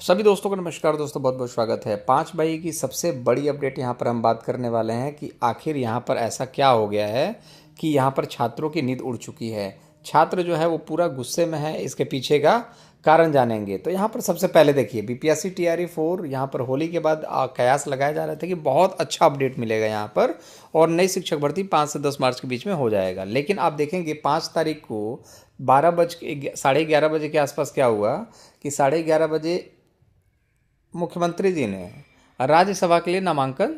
सभी दोस्तों को नमस्कार दोस्तों, बहुत बहुत स्वागत है। 5 मई की सबसे बड़ी अपडेट यहाँ पर हम बात करने वाले हैं कि आखिर यहाँ पर ऐसा क्या हो गया है कि यहाँ पर छात्रों की नींद उड़ चुकी है। छात्र जो है वो पूरा गुस्से में है, इसके पीछे का कारण जानेंगे। तो यहाँ पर सबसे पहले देखिए, बीपीएससी टीआरई 4 यहाँ पर होली के बाद कयास लगाया जा रहा था कि बहुत अच्छा अपडेट मिलेगा यहाँ पर और नई शिक्षक भर्ती 5 से 10 मार्च के बीच में हो जाएगा। लेकिन आप देखेंगे 5 तारीख को 11:30 बजे के आसपास क्या हुआ कि 11:30 बजे मुख्यमंत्री जी ने राज्यसभा के लिए नामांकन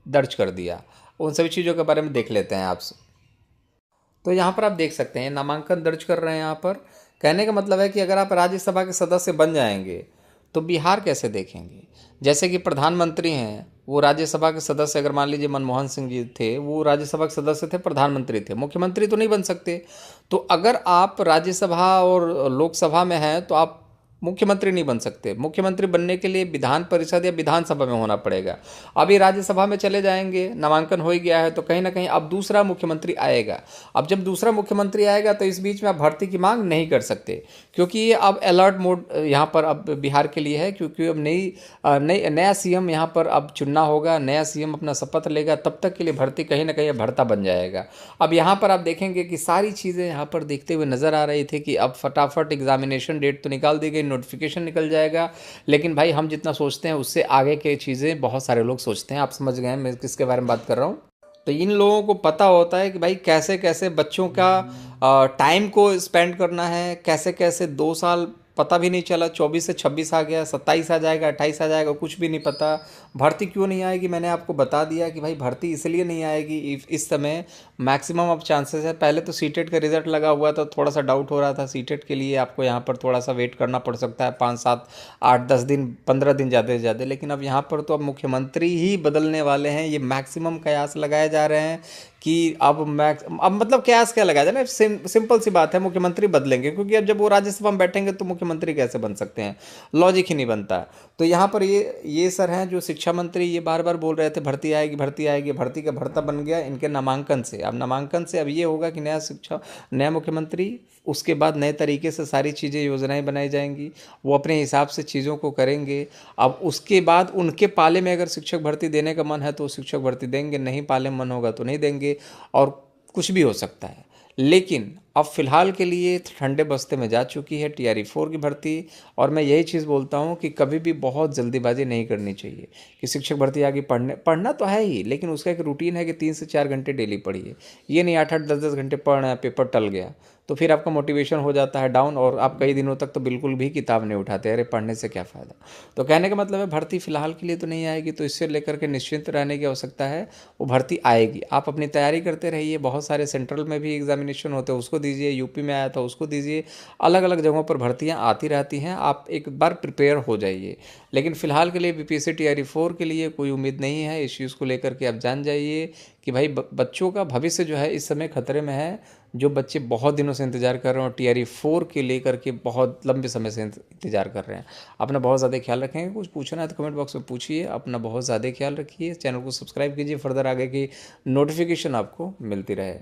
दर्ज कर दिया। उन सभी चीज़ों के बारे में देख लेते हैं आपसे। तो यहाँ पर आप देख सकते हैं नामांकन दर्ज कर रहे हैं। यहाँ पर कहने का मतलब है कि अगर आप राज्यसभा के सदस्य बन जाएंगे तो बिहार कैसे देखेंगे। जैसे कि प्रधानमंत्री हैं, वो राज्यसभा के सदस्य, अगर मान लीजिए मनमोहन सिंह जी थे, वो राज्यसभा के सदस्य थे, प्रधानमंत्री थे, मुख्यमंत्री तो नहीं बन सकते। तो अगर आप राज्यसभा और लोकसभा में हैं तो आप मुख्यमंत्री नहीं बन सकते। मुख्यमंत्री बनने के लिए विधान परिषद या विधानसभा में होना पड़ेगा। अभी राज्यसभा में चले जाएंगे, नामांकन हो ही गया है, तो कहीं ना कहीं अब दूसरा मुख्यमंत्री आएगा। अब जब दूसरा मुख्यमंत्री आएगा तो इस बीच में आप भर्ती की मांग नहीं कर सकते, क्योंकि ये अब अलर्ट मोड यहाँ पर अब बिहार के लिए है। क्योंकि अब नया सीएम यहाँ पर अब चुनना होगा, नया सीएम अपना शपथ लेगा, तब तक के लिए भर्ती कहीं ना कहीं भरता बन जाएगा। अब यहाँ पर आप देखेंगे कि सारी चीज़ें यहाँ पर देखते हुए नज़र आ रही थी कि अब फटाफट एग्जामिनेशन डेट तो निकाल दी गई, नोटिफिकेशन निकल जाएगा। लेकिन भाई हम जितना सोचते हैं उससे आगे के चीज़ें बहुत सारे लोग सोचते हैं। आप समझ गए हैं मैं किसके बारे में बात कर रहा हूँ। तो इन लोगों को पता होता है कि भाई कैसे कैसे बच्चों का टाइम को स्पेंड करना है, कैसे कैसे 2 साल पता भी नहीं चला, 24 से 26 आ गया, 27 आ जाएगा, 28 आ जाएगा, कुछ भी नहीं पता। भर्ती क्यों नहीं आएगी, मैंने आपको बता दिया कि भाई भर्ती इसलिए नहीं आएगी इस समय। मैक्सिमम अब चांसेस है, पहले तो सीटेट का रिजल्ट लगा हुआ था, थोड़ा सा डाउट हो रहा था सीटेट के लिए, आपको यहाँ पर थोड़ा सा वेट करना पड़ सकता है 5 7 8 10 दिन 15 दिन ज़्यादा से ज़्यादा। लेकिन अब यहाँ पर तो अब मुख्यमंत्री ही बदलने वाले हैं। ये मैक्सिमम कयास लगाए जा रहे हैं कि अब मतलब कयास क्या लगाया जाए ना, सिंपल सी बात है, मुख्यमंत्री बदलेंगे। क्योंकि अब जब वो राज्यसभा में बैठेंगे तो मुख्यमंत्री कैसे बन सकते हैं, लॉजिक ही नहीं बनता। तो यहाँ पर ये सर हैं जो शिक्षा मंत्री, ये बार बार बोल रहे थे भर्ती आएगी भर्ती आएगी, भर्ती का भरता बन गया इनके नामांकन से। अब नामांकन से अब ये होगा कि नया मुख्यमंत्री, उसके बाद नए तरीके से सारी चीज़ें योजनाएं बनाई जाएंगी, वो अपने हिसाब से चीज़ों को करेंगे। अब उसके बाद उनके पाले में अगर शिक्षक भर्ती देने का मन है तो शिक्षक भर्ती देंगे, नहीं पाले में मन होगा तो नहीं देंगे, और कुछ भी हो सकता है। लेकिन अब फिलहाल के लिए ठंडे बस्ते में जा चुकी है टीआरई 4 की भर्ती। और मैं यही चीज़ बोलता हूँ कि कभी भी बहुत जल्दीबाजी नहीं करनी चाहिए कि शिक्षक भर्ती आगे पढ़ना तो है ही, लेकिन उसका एक रूटीन है कि 3 से 4 घंटे डेली पढ़िए। ये नहीं 8 8 10 10 घंटे पढ़ रहे हैं, पेपर टल गया तो फिर आपका मोटिवेशन हो जाता है डाउन, और आप कई दिनों तक तो बिल्कुल भी किताब नहीं उठाते, अरे पढ़ने से क्या फ़ायदा। तो कहने का मतलब है भर्ती फिलहाल के लिए तो नहीं आएगी, तो इससे लेकर के निश्चिंत रहने की आवश्यकता है। वो भर्ती आएगी, आप अपनी तैयारी करते रहिए। बहुत सारे सेंट्रल में भी एग्जामिनेशन होते हैं, उसको दीजिए, यूपी में आया था उसको दीजिए, अलग अलग जगहों पर भर्तियाँ आती रहती हैं, आप एक बार प्रिपेयर हो जाइए। लेकिन फिलहाल के लिए बीपीएससी टीआरई 4 के लिए कोई उम्मीद नहीं है। इस चीज़ को लेकर के आप जान जाइए कि भाई बच्चों का भविष्य जो है इस समय खतरे में है। जो बच्चे बहुत दिनों से इंतजार कर रहे हैं और टीआरई 4 के लेकर के बहुत लंबे समय से इंतजार कर रहे हैं, अपना बहुत ज़्यादा ख्याल रखेंगे। कुछ पूछना है तो कमेंट बॉक्स में पूछिए। अपना बहुत ज़्यादा ख्याल रखिए, चैनल को सब्सक्राइब कीजिए, फर्दर आगे की नोटिफिकेशन आपको मिलती रहे।